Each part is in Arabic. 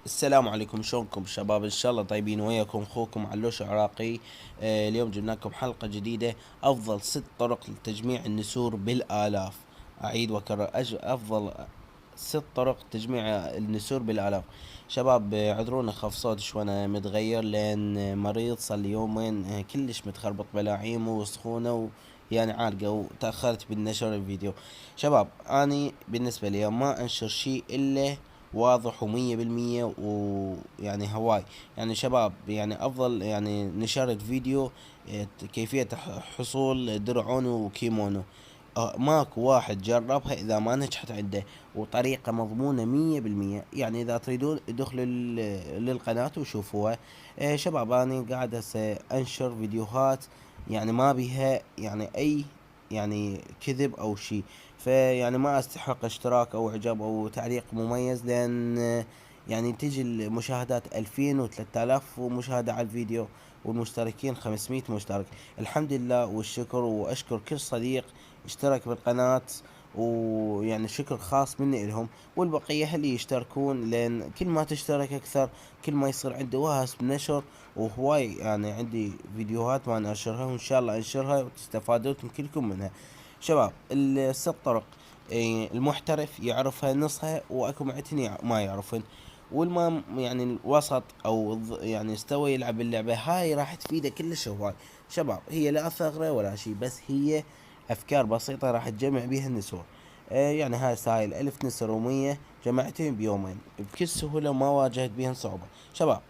السلام عليكم، شلونكم شباب؟ ان شاء الله طيبين، وياكم اخوكم علوش عراقي. اليوم جبنا لكم حلقة جديدة. افضل 6 طرق لتجميع النسور بالالاف. اعيد واكرر، افضل 6 طرق تجميع النسور بالالاف. شباب، عذرونا خف صوت شوي، انا متغير لان مريض صار لي يومين، كلش متخربط بلاعيمه وسخونة يعني عالقة، وتأخرت بالنشر الفيديو. شباب، اني بالنسبة لي ما انشر شيء الا واضح و100%، ويعني هواي. يعني شباب، يعني افضل يعني نشرت فيديو كيفية حصول درعون وكيمونو. ماكو واحد جربها اذا ما نجحت عنده، وطريقة مضمونة 100%. يعني اذا تريدون ادخلوا للقناة وشوفوها. شباب، انا قاعد هسه انشر فيديوهات يعني ما بيها يعني اي يعني كذب او شي. فيعني ما استحق اشتراك او اعجاب او تعليق مميز، لان يعني تجي المشاهدات 2000 و3000 مشاهدة على الفيديو، والمشتركين 500 مشترك. الحمد لله والشكر، واشكر كل صديق اشترك بالقناة، ويعني شكر خاص مني لهم. والبقية هل يشتركون، لان كل ما تشترك اكثر كل ما يصير عندي وهس بنشر. وهواي يعني عندي فيديوهات ما انشرها، وان شاء الله انشرها وتستفادون كلكم منها. شباب، ال6 طرق، المحترف يعرفها نصها، واكو معتني ما يعرفن. والما يعني الوسط او يعني استوى يلعب اللعبة هاي، راح تفيده كلش هواي. شباب، هي لا ثغرة ولا شي، بس هي افكار بسيطة راح تجمع بيها النسور. يعني هاي 1000 نسر و100 جمعتهم بيومين بكل سهولة، وما واجهت بيهن صعوبة. شباب،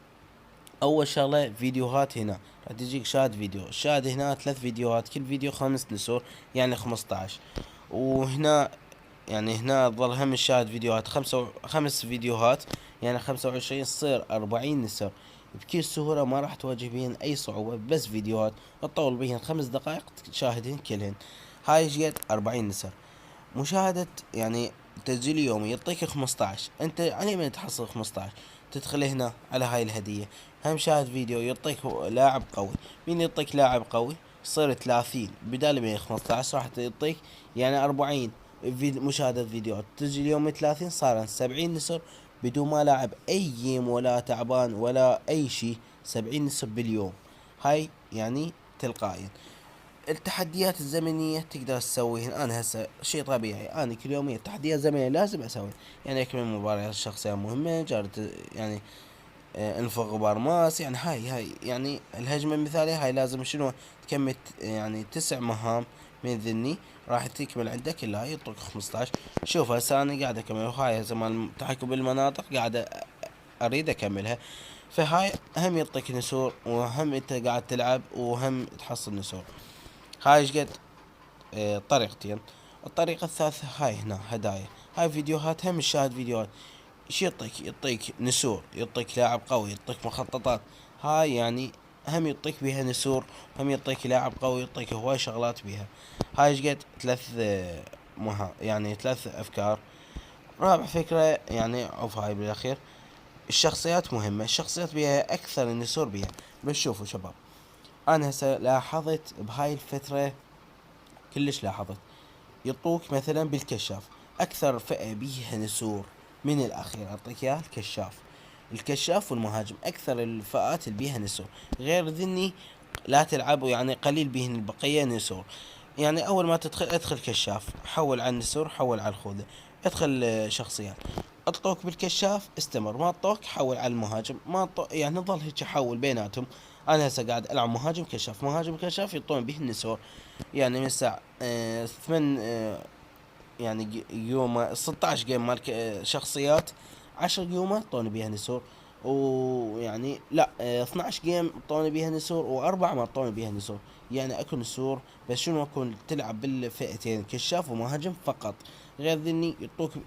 اول شغله فيديوهات هنا. راح تجيك شاهد فيديو، الشاهد هنا 3 فيديوهات، كل فيديو 5 نسور، يعني 15. وهنا يعني هنا ظل هم الشاهد فيديوهات 5 فيديوهات، يعني 25، تصير 40 نسر بكل سهولة. ما راح تواجه بيهن اي صعوبة، بس فيديوهات تطول بيهن 5 دقائق تشاهدين كلهن. هاي جيت 40 نسر. مشاهدة يعني تسجيل يومي يعطيك 15، انت على من تحصل 15؟ تدخل هنا على هاي الهدية. هم شاهد فيديو يعطيك لاعب قوي. مين يعطيك لاعب قوي؟ يصير 30 بدال من 15، راح تعطيك يعني 40. مشاهدة فيديوهات تسجيل يومي 30، صار 70 نسر بدون ما لاعب اي جيم ولا تعبان ولا اي شي. 70 نسر باليوم، هاي يعني تلقائيا. التحديات الزمنية تقدر تسويهن. انا هسه شيء طبيعي، انا كل يومية تحديات زمنية لازم اسوي. يعني اكمل مباريات شخصية مهمة، جارة يعني انفق غبار ماس. يعني هاي يعني الهجمة المثالية هاي لازم شنو؟ تكمل يعني 9 مهام من ذني، راح تكمل عندك الا هاي يعطوك 15. شوف هسه انا قاعد اكمل، هاي هسه مال التحكم بالمناطق قاعد اريد اكملها. فهاي هم يعطيك نسور، وهم انت قاعد تلعب، وهم تحصل نسور. هاي ايش قد طريقتين. الطريقة الثالثة هاي هنا هدايا. هاي فيديوهات، هم الشاهد فيديوهات ايش يعطيك نسور، يعطيك لاعب قوي، يعطيك مخططات. هاي يعني هم يعطيك بيها نسور، هم يعطيك لاعب قوي، يعطيك هواي شغلات بيها. هاي ايش قد 3 يعني 3 افكار. رابع فكرة يعني اوف، هاي بالاخير. الشخصيات مهمة، الشخصيات بيها اكثر النسور بيها. بس شوفوا شباب، انا هسه لاحظت بهاي الفترة، كلش لاحظت يعطوك مثلا بالكشاف اكثر فئة بيها نسور. من الاخير اعطيك اياه الكشاف. الكشاف والمهاجم اكثر الفئات اللي بيها نسور. غير ذني لا تلعبوا، يعني قليل بيهن البقية نسور. يعني اول ما تدخل ادخل كشاف، حول على النسور، حول على الخوذة. ادخل شخصيات. اعطوك بالكشاف استمر، ما اعطوك حول على المهاجم، ما اعطوك يعني ظل هيك حول بيناتهم. انا هسه قاعد العب مهاجم كشاف، مهاجم كشاف، يعطون به النسور. يعني من الساعة 8 يعني يوم 16 جيم مال شخصيات. 10 جيومات طوني بيها نسور. ويعني لا 12 جيم طوني بيها نسور، واربع ما طوني بيها نسور. يعني اكو نسور، بس شنو اكون تلعب بالفئتين كشاف ومهاجم فقط. غير ذني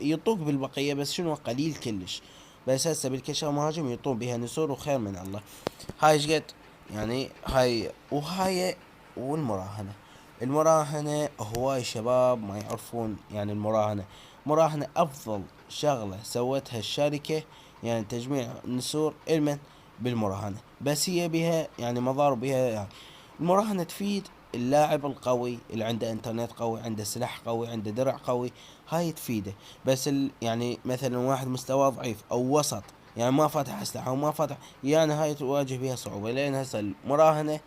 يطوك بالبقية، بس شنو قليل كلش. بس هسه بالكشاف مهاجم يطون بيها نسور، وخير من الله. هاي ايش قد يعني هاي وهاي. والمراهنة، المراهنة هواي شباب ما يعرفون. يعني المراهنة أفضل شغلة سوتها الشركة، يعني تجميع نسور المن بالمراهنة. بس هي بها يعني مضار بها. يعني المراهنة تفيد اللاعب القوي اللي عنده انترنت قوي، عنده سلاح قوي، عنده درع قوي. هاي تفيده. بس يعني مثلا واحد مستواه ضعيف او وسط، يعني ما فاتح اسلحة وما فاتح، يعني هاي تواجه بها صعوبة. لان هسه المراهنة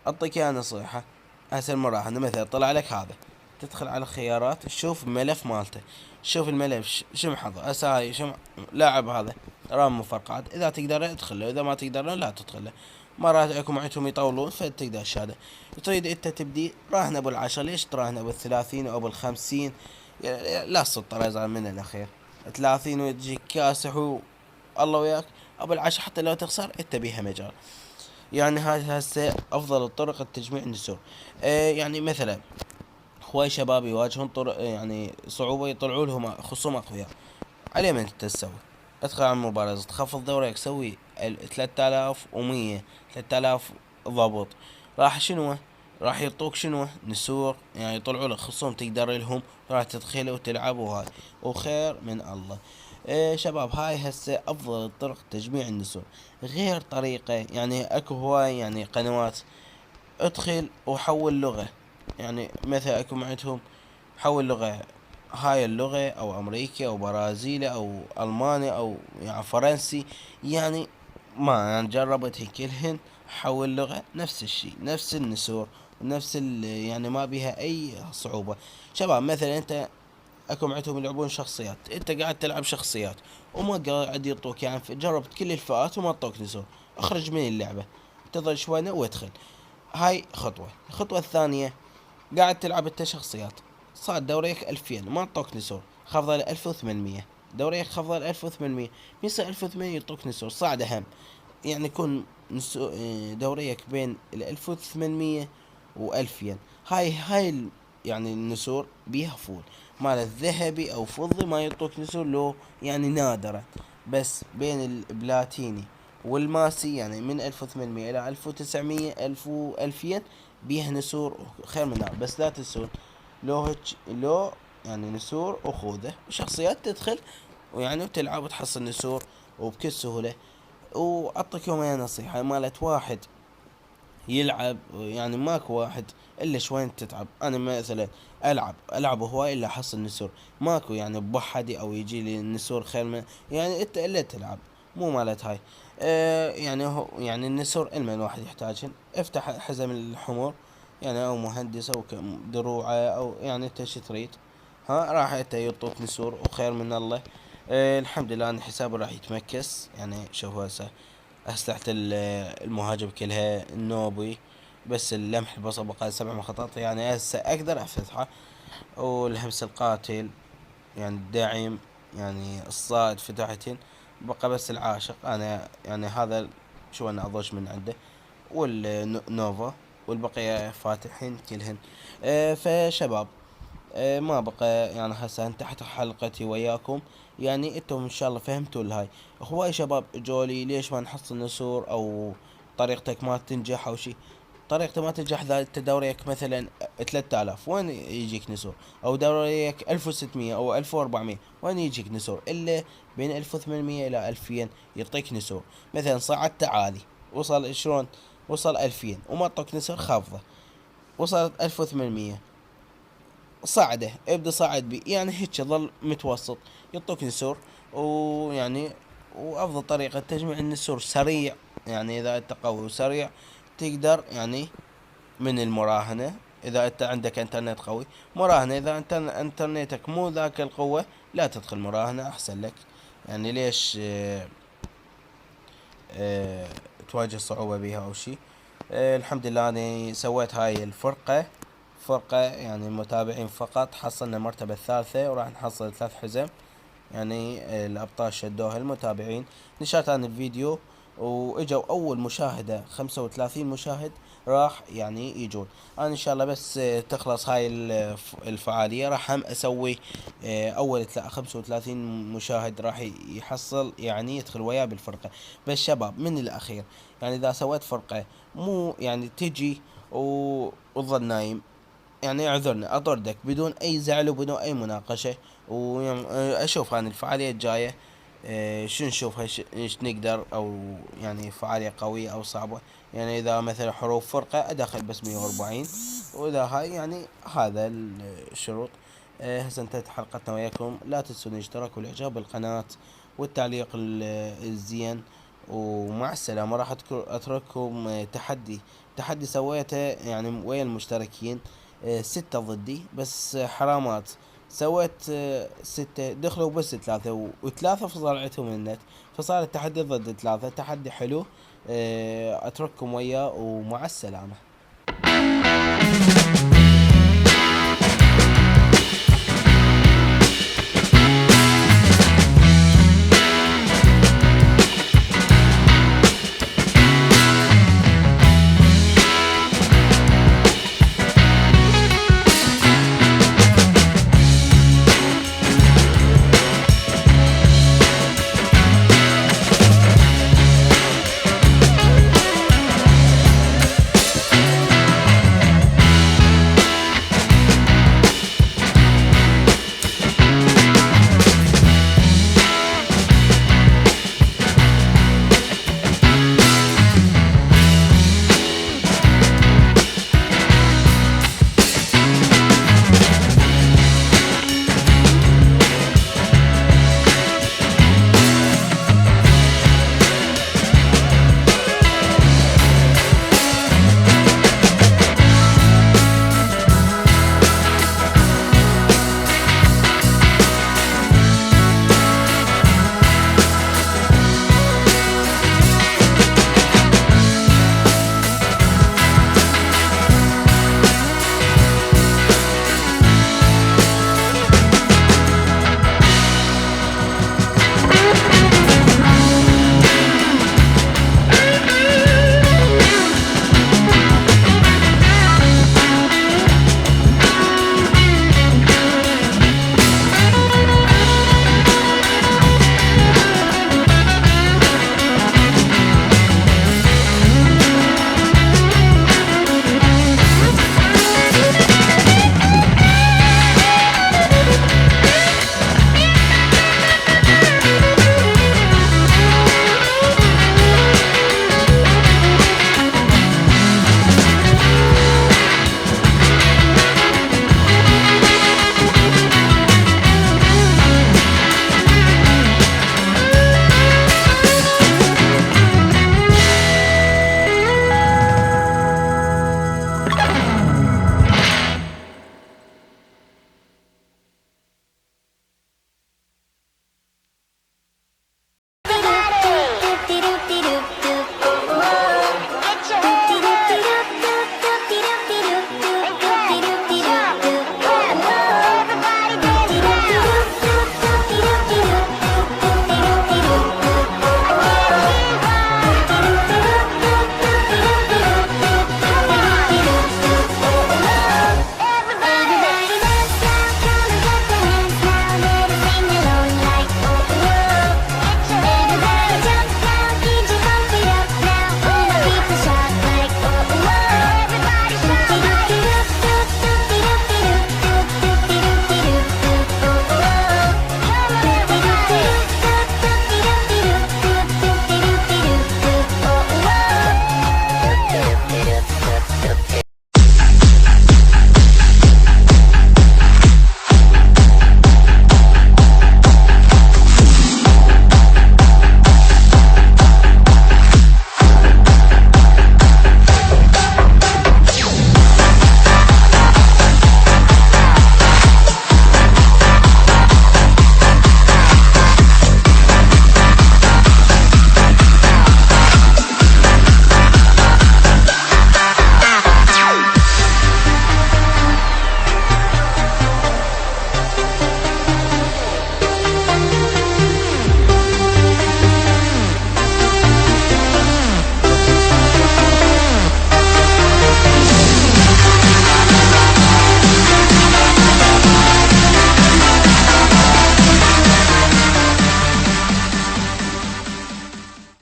اعطيك اياها نصيحة. هسه المراهنة مثلا طلع لك هذا، تدخل على الخيارات تشوف الملف مالته، شوف الملف شو محضر. هسه هاي شو لاعب هذا رام مفرقعات، اذا تقدر ادخل له، اذا ما تقدر لا تدخل له. مرات اكو عندهم يطولون فتقدر الشهادة. تريد انت تبدي راهن ابو ال10، ليش تراهن ابو ال30 او ابو ال50؟ لا السلطة لا يزعل من الاخير. 30 وتجيك كاسح الله وياك، ابو ال10 حتى لو تخسر انت بيها مجال. يعني هاي هسه افضل الطرق لتجميع النسور. يعني مثلا هواي شباب يواجهون طرق يعني صعوبة، يطلعوا لهم خصوم اقوياء. عليه من انت تسوي؟ ادخل على المبارزة، تخفض دورك، سوي 3100 3000 ضابط. راح شنو؟ راح يعطوك شنو؟ نسور، يعني يطلعوا لك خصوم تقدر لهم، راح تدخل وتلعب وهاي وخير من الله. شباب هاي هسه افضل الطرق تجميع النسور. غير طريقة يعني اكو هواي يعني قنوات، ادخل وحول لغة. يعني مثلا اكو عندهم حول لغة، هاي اللغة او امريكي او برازيلي او الماني او يعني فرنسي. يعني ما يعني جربت كلهن حول لغة نفس الشي، نفس النسور ونفس يعني ما بيها اي صعوبة. شباب مثلا انت اكو عندهم يلعبون شخصيات، انت قاعد تلعب شخصيات وما قاعد يعطوك، يعني جربت كل الفئات وما اعطوك نسور، اخرج من اللعبة، انتظر شوية وادخل. هاي خطوة. الخطوة الثانية، قاعد تلعب انت شخصيات، صار دوريك 2000 ما اعطوك نسور، خفضه ل 1800، دوريك خفضه ل 1800، يصير 1800 يعطوك نسور، صعد اهم. يعني يكون دوريك بين ال 1800 و 2000. هاي يعني النسور بيها فول. مال الذهبي او فضي ما يعطوك نسور، لو يعني نادرة. بس بين البلاتيني والماسي يعني من 1800 الى 1900 1000 و 2000 بيها نسور خير من نار. بس لا تنسون لو يعني نسور وخوذة وشخصيات تدخل ويعني وتلعب وتحصل نسور وبكل سهولة. واعطيك يوم نصيحة، مالت واحد يلعب يعني ماكو واحد الا شوين تتعب. انا مثلا العب هواي الا احصل نسور، ماكو يعني بوحدي او يجي لي النسور خير من، يعني انت الا تلعب مو مالت هاي. يعني هو يعني النسور المن الواحد يحتاجهن. افتح حزم الحمر يعني او مهندس او دروعه او يعني انت شو تريد، ها راح انت يعطوك نسور وخير من الله. الحمد لله ان حسابه راح يتمكس. يعني شوف هسه أسلحة المهاجم كلها النوبي، بس اللمح البصر بقى 7 مخطط، يعني هسه أقدر أفتحه. والهمس القاتل يعني الداعم يعني الصائد فتحتين. بقى بس العاشق أنا يعني هذا شو أنا أضوج من عنده، والنوفا والبقية فاتحين كلهن. فشباب ما بقى يعني هسه انتهت حلقتي وياكم. يعني انتم ان شاء الله فهمتوا الهاي. هواي شباب جولي ليش ما نحصل نسور او طريقتك ما تنجح او شي. طريقته ما تنجح اذا انت دوريك مثلا 3000 وين يجيك نسور، او دوريك 1600 او 1400 وين يجيك نسور، الا بين 1800 الى 2000 يعطيك نسور. مثلا صعدت عالي وصل شلون، وصل 2000 وما اعطوك نسور خافضه، وصلت 1800 صعده ابدا صعد بي، يعني هيك ظل متوسط يعطوك نسور. ويعني وافضل طريقة تجميع النسور سريع، يعني اذا انت قوي وسريع تقدر يعني من المراهنة. اذا انت عندك انترنت قوي مراهنة، اذا انت انترنتك مو ذاك القوة لا تدخل مراهنة احسن لك. يعني ليش تواجه صعوبة بيها او شي. الحمد لله اني سويت هاي الفرقة، فرقة يعني متابعين فقط، حصلنا المرتبة الثالثة وراح نحصل 3 حزم. يعني الابطال شدوها المتابعين. نشرت عن الفيديو واجوا اول مشاهدة 35 مشاهد راح يعني يجون. انا ان شاء الله بس تخلص هاي الفعالية راح هم اسوي اول 35 مشاهد راح يحصل يعني يدخل وياه بالفرقة. بس شباب من الاخير، يعني اذا سويت فرقة مو يعني تجي وتظل نايم، يعني اعذرني اطردك بدون اي زعل وبدون اي مناقشة. واشوف عن الفعالية الجاية شو نشوفها، ايش نقدر، او يعني فعالية قوية او صعبة. يعني اذا مثلا حروف فرقة ادخل بس 140، واذا هاي يعني هذا الشروط. هسه انتهت حلقتنا وياكم، لا تنسون الاشتراك والاعجاب بالقناة، والتعليق الزين. ومع السلامة. راح اترككم تحدي سويته يعني ويا المشتركين. 6 ضدي بس حرامات. سويت 6 دخلوا بس 3 و3 فصلعتهم النت. فصار التحدي ضد 3. تحدي حلو. اترككم وياه ومع السلامة.